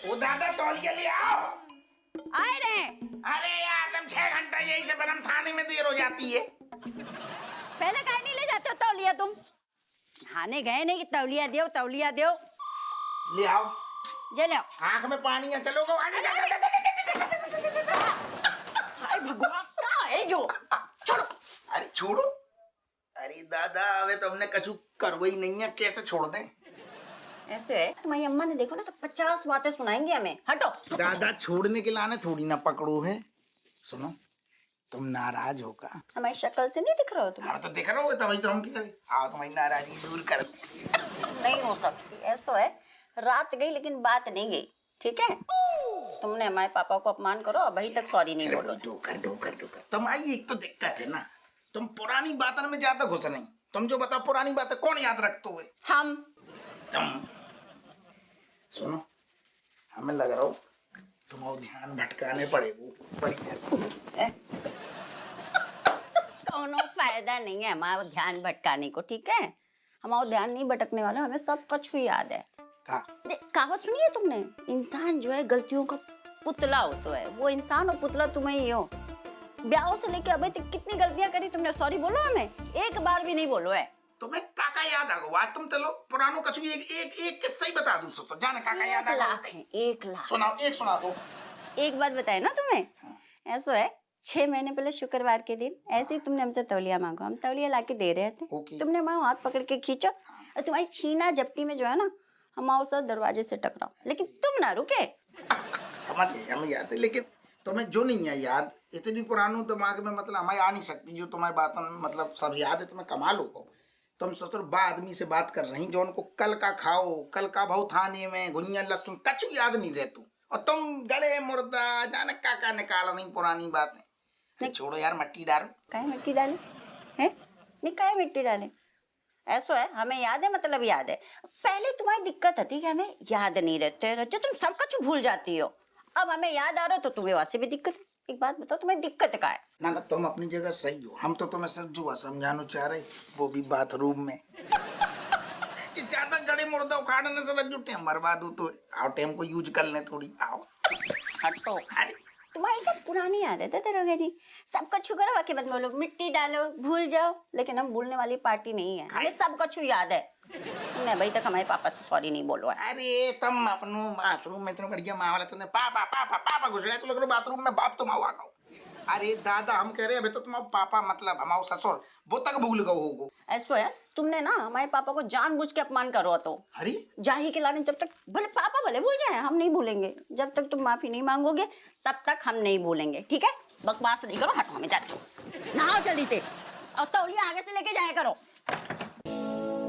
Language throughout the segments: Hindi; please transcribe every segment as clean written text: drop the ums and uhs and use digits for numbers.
वो दादा तौलिया ले आओ। आए रे। अरे यार तुम 6 घंटा यही से बदम थाने में देर हो जाती है। पहले काहे नहीं ले जाते हो तौलिया तुम? नहाने गए नहीं कि तौलिया दो तौलिया दो। ले आओ। जे ले आओ। आंख में पानी है, चलो गो। हाय भगवान कहाँ है जो? छोड़ो। अरे छोड़ो। अरे दादा अबे तो हमने कछु करवा ही नहीं है, कैसे छोड़ दें? ऐसे है तुम्हारी अम्मा ने देखो ना तो 50 बातें सुनाएंगे हमें। हटो। दादा छोड़ने के लाने थोड़ी ना पकड़ो है। सुनो तुम नाराज हो का? हमारी शक्ल से नहीं दिख रहा हो तुम? हाँ तो दिख रहा हो तभी तो हम कह रहे आओ तुम्हारी नाराजगी दूर कर। नहीं हो सकती। ऐसा है रात गई लेकिन बात नहीं गई, ठीक है? तुमने हमारे पापा को अपमान करो, अभी तक सॉरी नहीं बोलो। डोकर तुम्हारी एक तो दिक्कत है ना, तुम पुरानी बातों में ज्यादा घुस नहीं। तुम जो बताओ पुरानी बातें कौन याद रखते हुए? हम। तुम सुनो, हमें लग रहा हो तुम्हारा ध्यान भटकाने पड़ेगा। कोनो फायदा नहीं है हमारा ध्यान भटकाने को, ठीक है? हमारा ध्यान नहीं भटकने वाला, हमें सब कुछ याद है। कहावत सुनी है तुमने? इंसान जो है गलतियों का पुतला होता है। वो इंसान और पुतला तुम्हें ही हो। ब्याह से लेके अभी तक कितनी गलतियां करी तुमने, सॉरी बोलो हमें? एक बार भी नहीं बोलो है। तुम्हें काका याद आ गो? आज तुम चलो पुरानो कछु एक किस्सा ही बता दूं तो जाने काका याद आ 1 लाख है, 1 लाख। सुनाओ, एक सुना दो। एक बात बताए ना तुम्हें। ऐसा है 6 महीने पहले शुक्रवार के दिन ऐसे ही तुमने हमसे तौलिया मांगा, हम तौलिया लाके दे रहे थे। तुमने हमारा हाथ पकड़ के खींचा और तुम्हारी छीना झपटी में जो है ना हमारे साथ दरवाजे से टकराओ, लेकिन तुम ना रुके। समझ गए, हमें याद है, लेकिन तुम्हें जो नहीं है याद, इतनी पुरानो दिमाग में मतलब हमें आ नहीं सकती जो तुम्हारी बातों में मतलब सब याद है। तुम्हें कमाल हो, तुम सोचो बा आदमी से बात कर रही जो उनको कल का खाओ, कल का भाव थाने में गुंजन लहसुन कछु याद नहीं रहे तू, और तुम गले मुर्दा जाने काका निकाल रही पुरानी बातें। छोड़ो यार, मट्टी डालो। काहे मिट्टी डाले हैं? नहीं काहे मिट्टी डाले? ऐसा है हमें याद है, मतलब याद है। पहले तुम्हारी दिक्कत थी कि हमें याद नहीं रहते, तुम सब कुछ भूल जाती हो। अब हमें याद आ रहा तो तुम्हें वैसे भी दिक्कत है। एक बात बताओ, तुम्हें दिक्कत क्या है? ना तुम अपनी जगह सही हो, हम तो तुम्हें सब जुआ समझाना चाह रहे, वो भी बाथरूम में। कि ज्यादा गड़े मुर्दा उखाड़ने से लग जो टाइम बर्बाद हो तो आओ टाइम को यूज कर ले थोड़ी। आओ हटो। अरे तुम्हारी सब पुरानी आदत है दरोगा जी, सब कुछ करो बाकी मत बोलो, मिट्टी डालो भूल जाओ। लेकिन हम भूलने वाली पार्टी नहीं है, हमें सब कुछ याद है। तुमने अभी तक हमारे पापा से सॉरी नहीं बोलो है। अरे तुम अपनो बाथरूम में इतना बढ़िया माहौल है, तुमने पापा पापा पापा घुस रहे, तो लग रहा बाथरूम में बाप तुम आ गओ। अरे दादा हम कह रहे अभी तो तुम्हारा पापा मतलब हमारा ससुर वो तक भूल गए होगो। ऐसा है तुमने ना हमारे पापा को जानबूझ के अपमान करो तो। अरे जाही के लाने जब तक भले पापा भले भूल जाए, हम नहीं भूलेंगे। जब तक तुम माफी नहीं मांगोगे तब तक हम नहीं भूलेंगे, ठीक है? बकवास नहीं करो, हटो हमें जाते। नहाओ जल्दी से और तौलिया आगे से लेके जाया करो।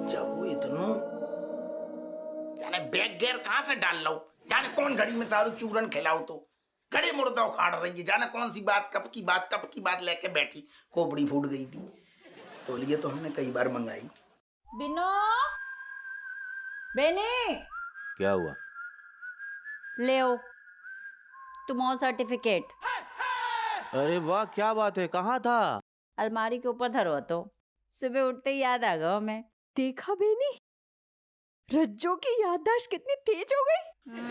जब वो इतनो जाने बैग गेर कहाँ से डाल लो, जाने कौन घड़ी में सारू चूरन खिलाओ तो गड़े मुर्दा उखाड़ रही है, जाने कौन सी बात कब की बात लेके बैठी, खोपड़ी फूट गई थी। तो लिए तो हमने कई बार मंगाई। बिनो बेनी क्या हुआ? ले आओ तुम्हारा सर्टिफिकेट। अरे वाह, क्या बात है, कहाँ था? अलमारी के ऊपर धरो तो सुबह उठते ही याद आ गया हमें। देखा बेनी, रज्जो की याददाश्त कितनी तेज हो गई।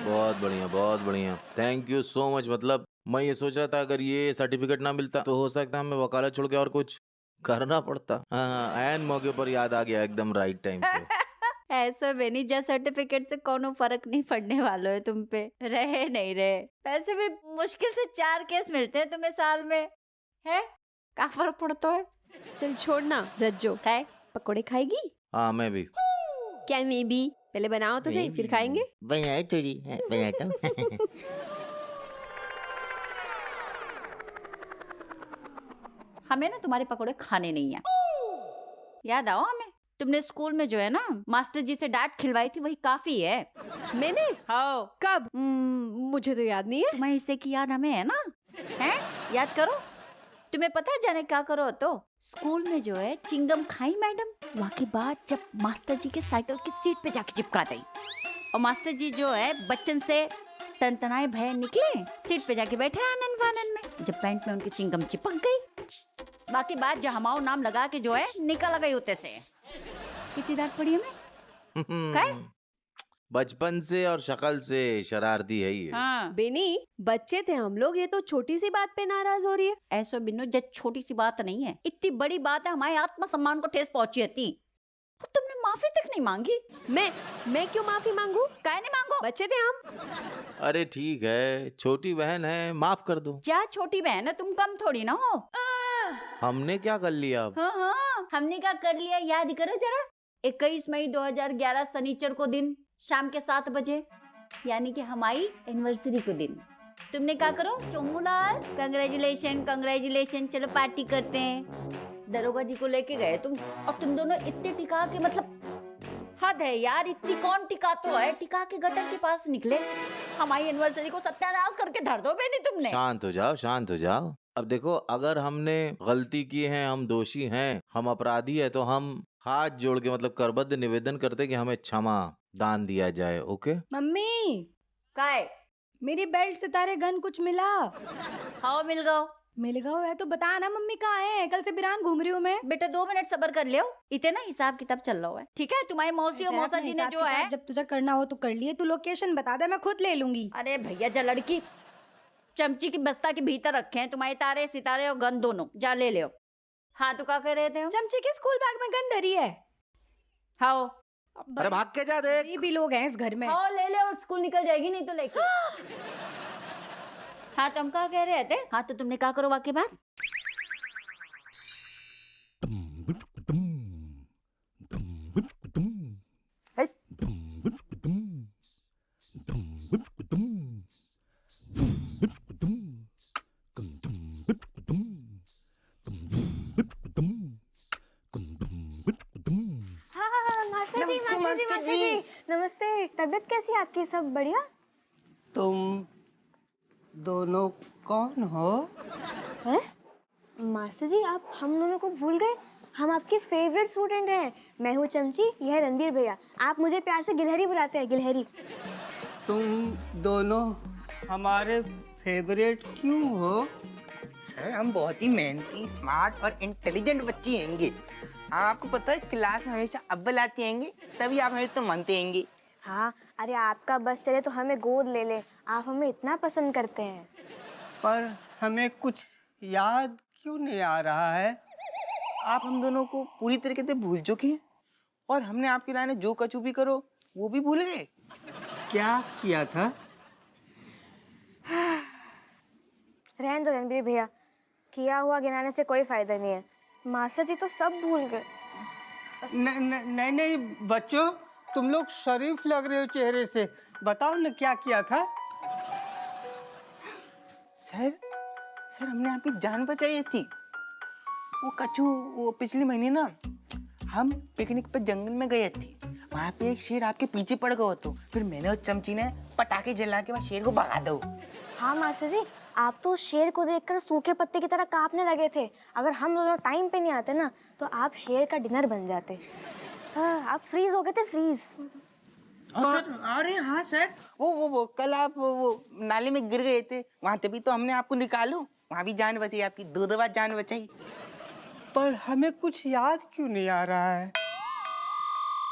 बहुत बढ़िया, बहुत बढ़िया, थैंक यू सो मच। मतलब मैं ये सोच रहा था अगर ये सर्टिफिकेट ना मिलता तो हो सकता है हमें वकालत छोड़ के और कुछ करना पड़ता। हाँ, ऐन मौके पर याद आ गया, एकदम राइट टाइम पे। ऐसा बेनी जा सर्टिफिकेट से कोनो फर्क नहीं पड़ने वाला है तुम पे, रहे नहीं रहे। वैसे भी मुश्किल से 4 केस मिलते हैं तुम्हें साल में, है क्या फर्क पड़ता है? चल छोड़ना रज्जो, खाए पकोड़े खाएगी? हाँ मैं भी। क्या मैं भी? पहले बनाओ तो सही, फिर खाएंगे। बनाए थोड़ी बनाता हूँ। हमें ना तुम्हारे पकौड़े खाने नहीं है। याद आओ हमें, तुमने स्कूल में जो है ना मास्टर जी से डांट खिलवाई थी, वही काफी है। मैंने? हाँ। कब? मुझे तो याद नहीं है। तुम्हारे हिस्से की याद हमें है ना, है? याद करो। तुम्हें पता है जाने क्या करो तो स्कूल में जो है चिंगम खाई मैडम, वहाँ के बाद जब मास्टर जी के साइकिल की सीट पे जाके चिपका दी और मास्टर जी जो है बच्चन से तनतनाए भय निकले, सीट पे जाके बैठे आनंद फानन में, जब पैंट में उनकी चिंगम चिपक गई, बाकी बात जो हमारा नाम लगा के जो है निकल गई होते से। कितनी डांट पड़ी हमें? बचपन से और शक्ल से शरारती है ये। हाँ बेनी बच्चे थे हम लोग, ये तो छोटी सी बात पे नाराज हो रही है। ऐसो बिन्नू जज छोटी सी बात नहीं है, इतनी बड़ी बात है, हमारे आत्मसम्मान को ठेस पहुंची थी। तुमने माफी तक नहीं मांगी। मैं क्यों माफी मांगू? काहे नहीं मांगो? बच्चे थे हम। अरे ठीक है, छोटी बहन है, माफ कर दो। क्या छोटी बहन है, तुम कम थोड़ी ना हो। हमने क्या कर लिया अब? हाँ हमने क्या कर लिया याद करो जरा। 21 मई 2011 शनिचर को दिन शाम के 7 बजे, यानी कि हमारी एनिवर्सरी को दिन, तुमने क्या करो चोमूलाल कंग्रेचुलेशन कंग्रेचुलेशन, चलो पार्टी करते हैं। दरोगा जी को लेके गए तुम, और तुम दोनों इतने टिका के, मतलब हद है यार, इतनी कौन टिका तो है, टिका के गटर के पास निकले। हमारी एनिवर्सरी को सत्यानाश करके धर दो बेनी तुमने। शांत हो जाओ, शांत हो जाओ। अब देखो, अगर हमने गलती की है, हम दोषी हैं, हम अपराधी है, तो हम हाथ जोड़ के मतलब करबद्ध निवेदन करते कि हमें क्षमा दान दिया जाए। ओके? मम्मी काय मेरी बेल्ट सितारे गन कुछ मिला? हाँ मिल गओ। मिल गया है तो बता ना मम्मी, कहाँ है? कल से बिरान घूम रही हूँ मैं। बेटा 2 मिनट सब्र कर लियो, इतने ना हिसाब किताब चल रहा है, ठीक है? तुम्हारी मौसी और ऐसे मौसा अपने जी ने हिसाब जो है, किताब जब तुझे करना हो तो कर लिए, तू लोकेशन बता दे, मैं खुद ले लूंगी। अरे भैया जा लड़की चमची की बस्ता के भीतर रखे हैं तुम्हारे तारे सितारे और गन दोनों, जा ले लियो। हाँ तो क्या कर रहे थे हम? चमचे के स्कूल बैग में गन धरी है। हाँ अरे भाग के जा, देख। ये भी लोग हैं इस घर में। हाँ ले ले, और स्कूल निकल जाएगी नहीं तो लेके। हाँ तो हम क्या कह रहे थे? हाँ तो तुमने क्या करो वाकई बात? हाँ मास्टर जी नमस्ते। तबीयत कैसी है आपकी? सब बढ़िया? तुम दोनों कौन हो? हैं? मास्टर जी आप हम दोनों को भूल गए? हम आपके फेवरेट स्टूडेंट हैं। मैं हूँ चमची, यह है रणबीर भैया। आप मुझे प्यार से गिलहरी बुलाते हैं, गिलहरी। तुम दोनों हमारे फेवरेट क्यों हो? सर हम बहुत ही मेहनती, स्मार्ट और इंटेलिजेंट बच्ची हैंगे। आपको पता है क्लास में हमेशा अव्वल आती हैंगे, तभी आप हमें तो मानते हैंगे। हाँ अरे आपका बस चले तो हमें गोद ले ले, आप हमें इतना पसंद करते हैं। पर हमें कुछ याद क्यों नहीं आ रहा है? आप हम दोनों को पूरी तरीके से भूल चुके हैं, और हमने आपके लाने जो कचू भी करो वो भी भूल गए। क्या किया था? रहने दो रणबीर भैया, किया हुआ गिनाने से कोई फायदा नहीं है। मास्टर जी तो सब भूल गए। नहीं बच्चों, तुम लोग शरीफ लग रहे हो चेहरे से, बताओ ना क्या किया था? सर हमने आपकी जान बचाई थी। वो कचू, वो पिछले महीने ना हम पिकनिक पर जंगल में गए थे, वहाँ पे एक शेर आपके पीछे पड़ गया, तो फिर मैंने और चमची ने पटाखे जला के वहाँ शेर को भगा दो। हाँ मास्टर जी, आप तो शेर को देखकर सूखे पत्ते की तरह कांपने लगे थे। अगर हम दोनों टाइम पे नहीं आते ना तो आप शेर का डिनर बन जाते। हाँ, आप फ्रीज हो गए थे, फ्रीज। सर अरे हाँ सर, वो कल आप वो नाले में गिर गए थे, वहाँ तभी तो हमने आपको निकालो, वहाँ भी जान बचाई आपकी, 2 बार जान बचाई। पर हमें कुछ याद क्यों नहीं आ रहा है?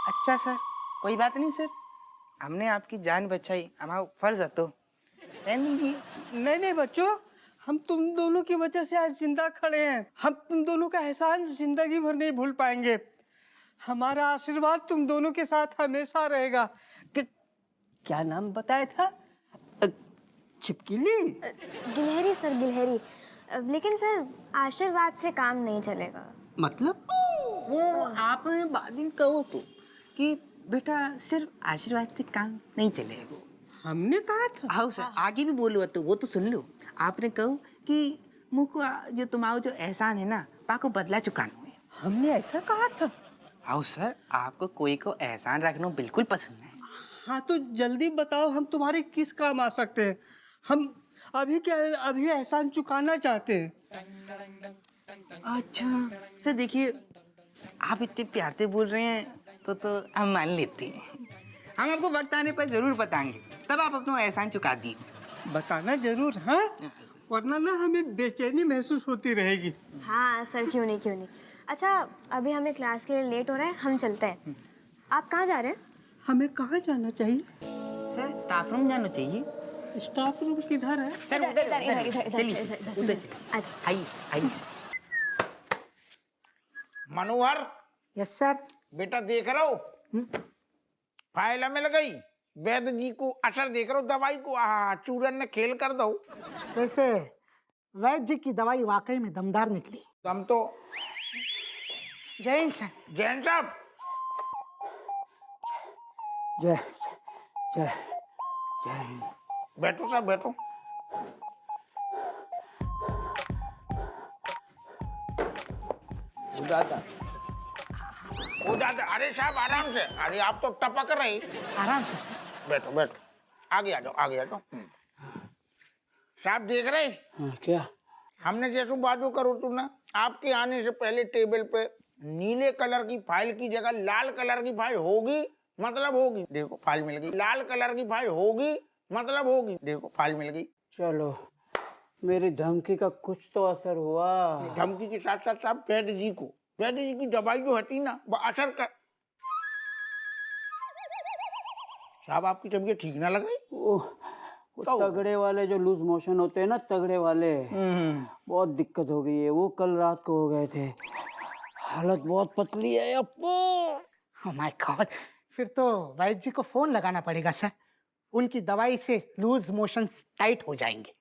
अच्छा सर, कोई बात नहीं सर, हमने आपकी जान बचाई, हमारा फर्ज है तो रहने दीजिए। नहीं बच्चों, हम तुम दोनों की वजह से आज जिंदा खड़े हैं। हम तुम दोनों का एहसान जिंदगी भर नहीं भूल पाएंगे। हमारा आशीर्वाद तुम दोनों के साथ हमेशा रहेगा। क्या नाम बताया था? छिपकली? गिलहरी सर, गिलहरी। लेकिन सर आशीर्वाद से काम नहीं चलेगा। मतलब वो आप बाद में कहो तो कि बेटा सिर्फ आशीर्वाद से काम नहीं चलेगा। हमने कहा था? हाँ सर, आगे भी बोलो तो वो तो सुन लो। आपने कहो कि मुझको जो तुम्हारा जो एहसान है ना, पाको बदला चुकाना है। हमने ऐसा कहा था? हाँ सर, आपको कोई को एहसान रखना बिल्कुल पसंद है। हाँ तो जल्दी बताओ, हम तुम्हारे किस काम आ सकते हैं? हम अभी एहसान चुकाना चाहते हैं। अच्छा सर, देखिए आप इतने प्यार से बोल रहे हैं तो हम मान लेते हैं। हम आपको वक्त आने पर जरूर बताएंगे, तब आप अपना एहसान चुका दिए। बताना जरूर, हाँ, वरना ना हमें बेचैनी महसूस होती रहेगी। हाँ सर, क्यों नहीं। अच्छा अभी हमें क्लास के लिए लेट हो रहा है, हम चलते हैं। आप कहाँ जा रहे हैं? हमें कहाँ जाना चाहिए? सर स्टाफ रूम जाना चाहिए। स्टाफ रूम किधर है? सर उधर चलिए उधर चलिए। आइए आइए। मनोहर, यस सर। बेटा देख रहे हो फाइल मिल गई। वैद्य जी को असर देख रहे हो दवाई को। चूरन ने खेल कर दो। वैसे वैद्य जी की दवाई वाकई में दमदार निकली। तुम तो जय हिंद सर। जैन साहब, जय जय जय हिंद। बैठो साहब बैठो। हो जाता। अरे साहब आराम से। अरे आप तो टपक रहे। आराम से सर। बैठो बैठो, आगे आ जाओ आगे आ जाओ। साहब देख रहे, हाँ, क्या? हमने जैसो बाजू करो तू ना, आपके आने से पहले टेबल पे नीले कलर की फाइल की जगह लाल कलर की फाइल होगी, मतलब होगी। देखो फाइल मिल गई। लाल कलर की फाइल होगी, मतलब होगी। देखो फाइल मिल गई। चलो, मेरी धमकी का कुछ तो असर हुआ। धमकी के साथ साथ साहब वैद्य जी की दवाई जो हटी ना वो असर कर। साहब आपकी तबीयत ठीक ना लग रही? वो तगड़े वाले जो लूज मोशन होते हैं ना, तगड़े वाले, बहुत दिक्कत हो गई है। वो कल रात को हो गए थे। हालत बहुत पतली है अपो। ओह माय गॉड, फिर तो वैद्य जी को फोन लगाना पड़ेगा सर। उनकी दवाई से लूज मोशन टाइट हो जाएंगे।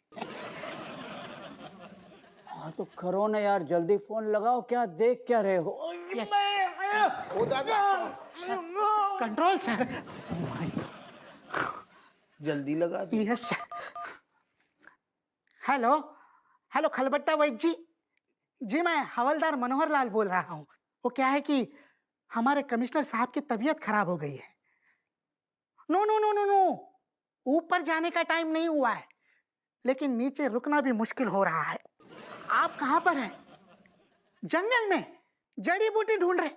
हाँ तो करो ना यार, जल्दी फोन लगाओ। क्या देख क्या रहे हो? ओ दादा, कंट्रोल सर। जल्दी लगा दी। Yes sir. हेलो हेलो खलबट्टा वैद्य जी। जी मैं हवलदार मनोहर लाल बोल रहा हूँ। वो क्या है कि हमारे कमिश्नर साहब की तबीयत खराब हो गई है। No no no no no, ऊपर जाने का टाइम नहीं हुआ है, लेकिन नीचे रुकना भी मुश्किल हो रहा है। आप कहाँ पर हैं? जंगल में जड़ी बूटी ढूंढ रहे?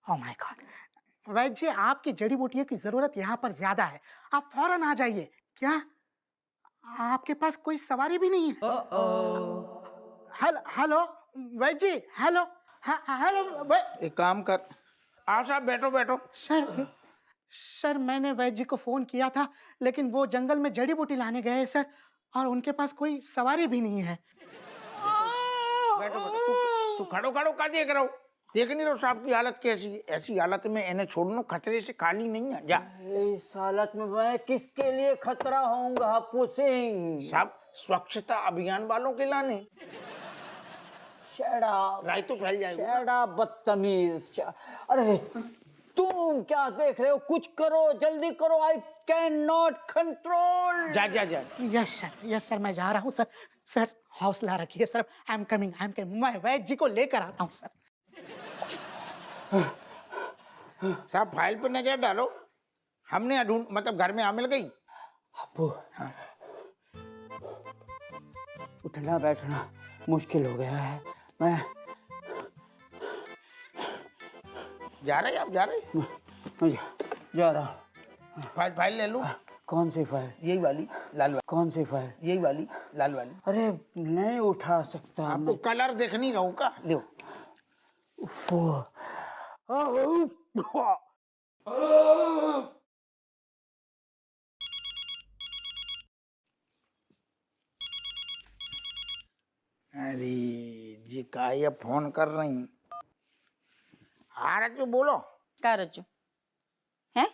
ओह माय गॉड, वैद्य जी आपकी जड़ी बूटियों की जरूरत यहाँ पर ज्यादा है। आप फौरन आ जाइए। क्या आपके पास कोई सवारी भी नहीं है? हेलो वैद्य जी, हेलो। हेलो एक काम कर, आओ साहब बैठो बैठो। सर मैंने वैद्य जी को फोन किया था, लेकिन वो जंगल में जड़ी बूटी लाने गए हैं सर, और उनके पास कोई सवारी भी नहीं है। बैठो बैठो। तू खड़ो खड़ो का देख रहा हो? देख नहीं रहो साहब की हालत कैसी है? ऐसी हालत में इन्हें छोड़ना खतरे से खाली नहीं है। जा। इस हालत में मैं किसके लिए खतरा होऊंगा हप्पू सिंह? साहब स्वच्छता अभियान वालों के लाने। राय तो फैल जाएगा। बदतमीज। अरे तुम क्या देख रहे हो? कुछ करो, जल्दी करो। I can not control. जा जा जा। यस सर मैं जा रहा हूँ सर। सर हौसला रखिए सर। I am coming. मैं वैद्य जी को लेकर आता हूँ सर। साहब फाइल पर नजर डालो। हमने ढूंढ मतलब घर में आ मिल गई। अप्पू, उठना बैठना मुश्किल हो गया है। मैं जा रहे आप? जा रहे? जा रहा हूँ। फाइल ले लूं? कौन सी फाइल? यही वाली लाल वाली। कौन सी फाइल? यही वाली लाल वाली। अरे नहीं उठा सकता। आपको कलर देखनी रहूं का? लो। अरे जी का ये फोन कर रही? हाँ रज्जू बोलो। क्या रज्जू है?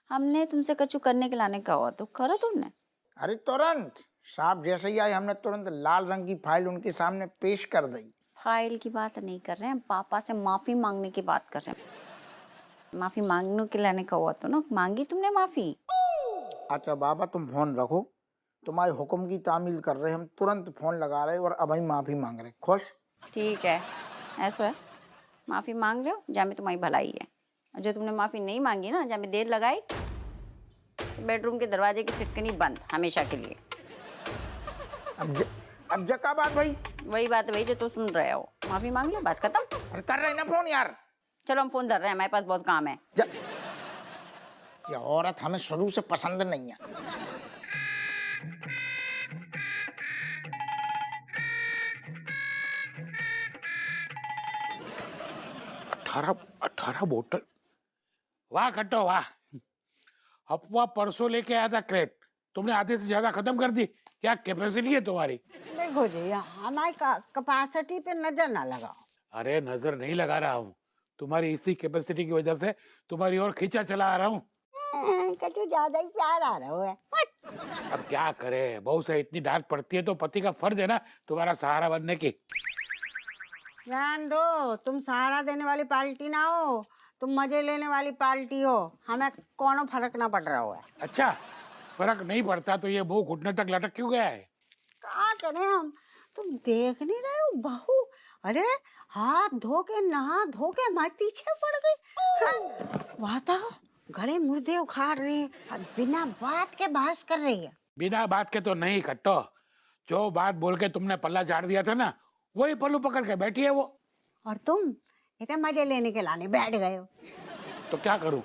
हमने तुमसे कछु करने के लाने का हुआ तो करो तुमने। अरे तुरंत साहब जैसे ही आए हमने तुरंत लाल रंग की फाइल उनके सामने पेश कर दी। फाइल की बात नहीं कर रहे हैं, पापा से माफी मांगने की बात कर रहे हैं। माफी मांगने के लाने का हुआ तो ना, मांगी तुमने माफी? अच्छा बाबा तुम फोन रखो, तुम्हारे हुक्म की तामील कर रहे, हम तुरंत फोन लगा रहे और अब हम माफी मांग रहे। खुश? ठीक है, ऐसा है, माफी मांग लो, जा में तुम्हारी भलाई है। और जो तुमने माफी नहीं मांगी ना, जा में देर लगाई, तो बेडरूम के दरवाजे की सिटकनी बंद हमेशा के लिए। अब जका बात भाई? वही बात है भाई जो तुम सुन रहे हो। माफी मांग लो, बात खत्म। अरे कर रहे ना फोन यार। चलो हम फोन धर रहे हैं, हमारे पास बहुत काम है। ये औरत हमें शुरू से पसंद नहीं है। 18 बोतल। वाह खट्टो वाह। अफवाह परसों लेके आया था क्रेट, तुमने आधे से ज्यादा खत्म कर दी। क्या कैपेसिटी है तुम्हारी? देखो जी, हमारी कैपेसिटी पे नजर ना लगाओ। अरे नजर नहीं लगा रहा हूँ, तुम्हारी इसी कैपेसिटी की वजह से तुम्हारी और खींचा चला आ रहा हूँ। कचू ज्यादा ही प्यार आ रहा है। अब क्या करे, बहू से इतनी डांट पड़ती है तो पति का फर्ज है ना तुम्हारा सहारा बनने की। ध्यान दो, तुम सहारा देने वाली पार्टी ना हो, तुम मजे लेने वाली पार्टी हो। हमें कोनो फर्क ना पड़ रहा हुआ है। अच्छा, फर्क नहीं पड़ता तो ये बहू घुटने तक लटक क्यों गया है? क्या करें हम, तुम देख नहीं रहे हो बहू? अरे हाथ धो के नहा धो के हमारे पीछे पड़ गई। बताओ, गले मुर्दे उखाड़ रही है, अब बिना बात के बहस कर रही है। बिना बात के तो नहीं कट्टो, जो बात बोल के तुमने पल्ला झाड़ दिया था ना, वही पल्लू पकड़ के बैठी है वो। और तुम इतने मजे लेने के लाने बैठ गए हो। तो क्या करूं,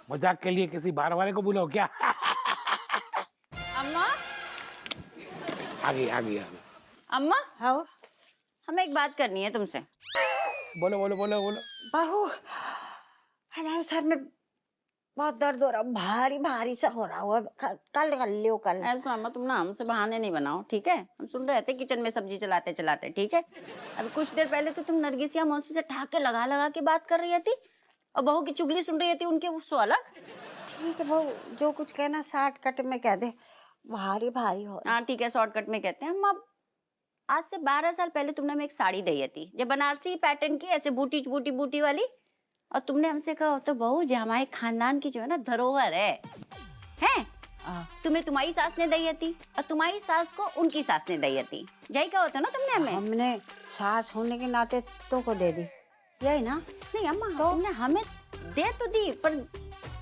मजाक के लिए किसी बार वाले को बुलाओ क्या? अम्मा, आगे आगे आगे। अम्मा, हाँ हमें एक बात करनी है तुमसे। बोलो बोलो बोलो बोलो। बहू, हमारे सर में बहुत दर्द हो रहा, भारी भारी सा हो रहा हुआ। कल कर लियो कल। ऐसा अम्मा, तुम ना हमसे बहाने नहीं बनाओ, ठीक है? हम सुन रहे थे किचन में सब्जी चलाते चलाते, ठीक है? अभी कुछ देर पहले तो तुम नरगिसिया मौसी से ठाके लगा लगा के बात कर रही थी और बहू की चुगली सुन रही थी उनके, वो अलग। ठीक है बहू, जो कुछ कहना शॉर्टकट में कह दे। भारी भारी हो। हाँ ठीक है, शॉर्टकट में कहते हैं। अम्मा, आज से 12 साल पहले तुमने हमें एक साड़ी दी थी, जो बनारसी पैटर्न की, ऐसे बूटी बूटी बूटी वाली, और तुमने हमसे कहा तो बहू जो हमारे खानदान की जो है ना धरोहर है, हैं? तुम्हें तुम्हारी सास ने दी थी और तुम्हारी सास को उनकी सास ने दी थी, यही कहा होता ना तुमने हमें। हमने सास होने के नाते तो को दे दी, यही ना? नहीं अम्मा, तो तुमने हमें दे तो दी, पर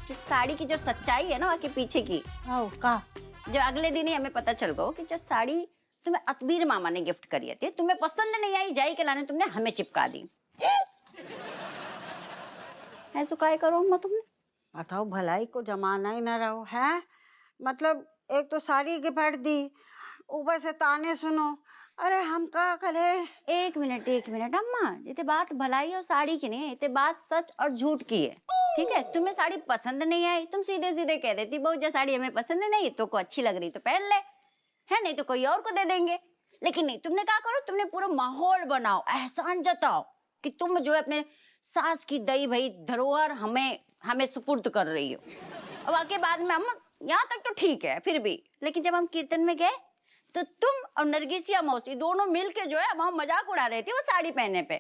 जिस साड़ी की जो सच्चाई है ना वहाँ के पीछे की, का जो अगले दिन ही हमें पता चल गया कि जो साड़ी तुम्हें अतबीर मामा ने गिफ्ट करी थी, तुम्हें पसंद नहीं आई, जाई के लाने तुमने हमें चिपका दी। ऐसा काय करो अम्मा तुमने? बताओ, भलाई को जमाना ही ना रहो है। मतलब एक तो साड़ी गिफ्ट दी, ऊपर से ताने सुनो। अरे हम क्या करें? एक मिनट अम्मा, ये बात भलाई और साड़ी की नहीं है, ये बात सच और झूठ की है, ठीक है? तुम्हें साड़ी पसंद नहीं आई, तुम सीधे सीधे कह देती बहू जो साड़ी हमें पसंद नहीं, तो को अच्छी लग रही तो पहन ले, है? नहीं तो कोई और को दे देंगे। लेकिन नहीं, तुमने क्या करो, तुमने पूरा माहौल बनाओ, एहसान जताओ कि तुम जो है अपने सास की दई भई धरोहर हमें सुपुर्द कर रही हो। अब आके बाद में अम्मा, यहाँ तक तो ठीक है फिर भी, लेकिन जब हम कीर्तन में गए तो तुम और नरगिसिया मौसी दोनों मिलके जो है वहाँ मजाक उड़ा रहे थे वो साड़ी पहनने पे।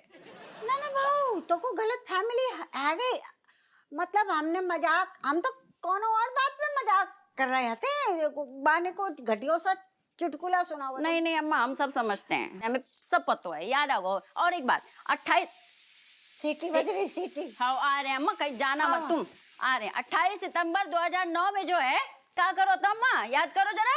ना ना बहू, तो को गलत फैमिली आ गई। मतलब हम तो कौन और बात में मजाक कर रहे थे, बाने को घटियों सा चुटकुला सुना हुआ। नहीं अम्मा, हम सब समझते हैं, हमें सब पता है, याद आओ। और एक बात, 28 सीटी बज रही, सीटी। हाँ आ रहे हैं अम्मा, कहीं जाना मत तुम, आ रहे हैं 28 सितंबर 2009 में जो है, क्या करो तो अम्मा, याद करो जरा।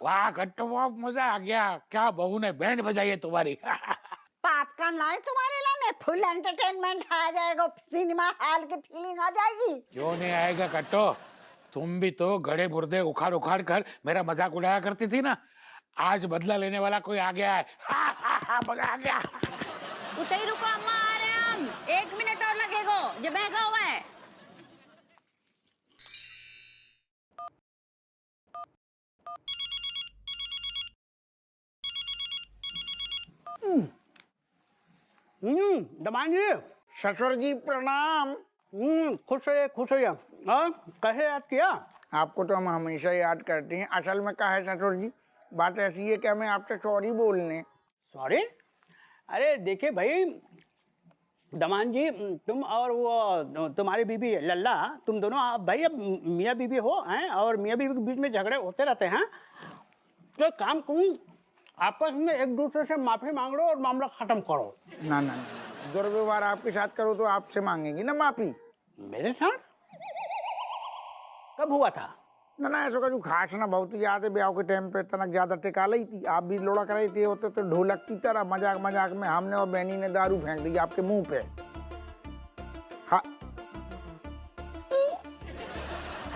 वाह कट्टो, वाह मजा आ गया, क्या बहू ने बैंड बजाई है तुम्हारी। पॉपकॉर्न लाए तुम्हारे लाने, फुल एंटरटेनमेंट आ जाएगा, सिनेमा हॉल की फीलिंग आ जाएगी। क्यों नहीं आएगा कट्टो, तुम भी तो गड़े मुर्दे उखाड़ उखाड़ कर मेरा मजाक उड़ाया करती थी ना, आज बदला लेने वाला कोई आ गया है। मजा आ गया। उतई रुको अम्मा, आ रहे हैं हम, 1 मिनट और लगेगा, जब बहका हुआ है। दमान जी। ससुर जी प्रणाम। खुश रहिए खुश रहिए। हाँ, कैसे याद किया? आपको तो हम हमेशा याद करते हैं। असल में क्या है ससुर जी, बात ऐसी है कि हमें आपसे सॉरी बोलने। सॉरी? अरे देखिए भाई दमान जी, तुम और वो तुम्हारी बीबी लल्ला, तुम दोनों आप भाई अब मियाँ बीबी हो हैं, और मियाँ बीबी के बीच में झगड़े होते रहते हैं। तो काम करूँ, आपस में एक दूसरे से माफी मांग लो और मामला खत्म करो। ना ना, दुर्व्यवहार आपके साथ करो तो आपसे मांगेंगी ना माफी। मेरे साथ कब हुआ था? ना ऐसा कुछ खास ना, बहुत याद है ब्याह के टाइम पे तनक ज्यादा टिका ली थी, आप भी लुढ़क रहे थे, होते तो ढोलक की तरह मजाक मजाक में हमने और बहनी ने दारू फेंक दी आपके मुंह पे। हाँ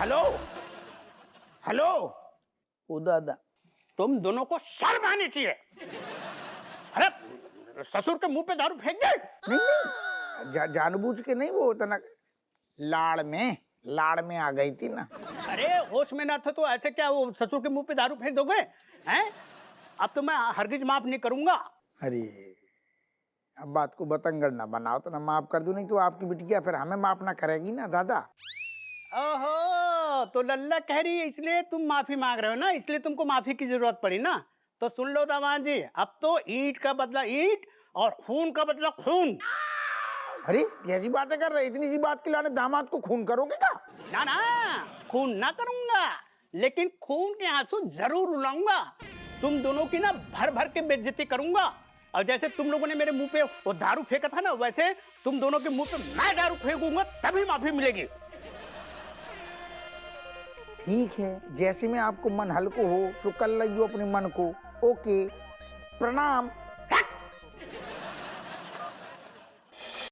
हेलो हेलो, ओ दादा, तुम दोनों को शर्म आनी चाहिए। अरे ससुर के मुंह पे दारू फेंक दे? नहीं जानबूझ के नहीं, वो तनक लाड़ में लाड़ में आ गई थी ना। अरे होश में ना था तो ऐसे क्या वो ससुर के मुंह पे दारू फेंक दोगे हैं? अब तो मैं हरगिज माफ नहीं करूंगा। अरे अब बात को बतंगड़ ना बनाओ, तो ना माफ कर दूं, नहीं तो आपकी बिटिया फिर हमें माफ ना करेगी ना दादा। ओहो, तो लल्ला कह रही है इसलिए तुम माफी मांग रहे हो ना, इसलिए तुमको माफी की जरूरत पड़ी ना। तो सुन लो दामाद जी, अब तो ईंट का बदला ईंट और खून का बदला खून। अरे कैसी बातें कर रहे, इतनी सी बात के लाने दामाद को खून करोगे क्या? ना ना, खून ना करूंगा, लेकिन खून के आंसू जरूर रुलाऊंगा। तुम दोनों की ना भर भर के बेइज्जती करूंगा। और जैसे तुम लोगों ने मेरे मुंह पे वो दारू फेंका था ना, वैसे तुम दोनों के मुंह पे मैं दारू फेंकूंगा, तभी माफी मिलेगी। ठीक है, जैसे में आपको मन हल्को हो तो कर लियो अपने मन को। ओके, प्रणाम।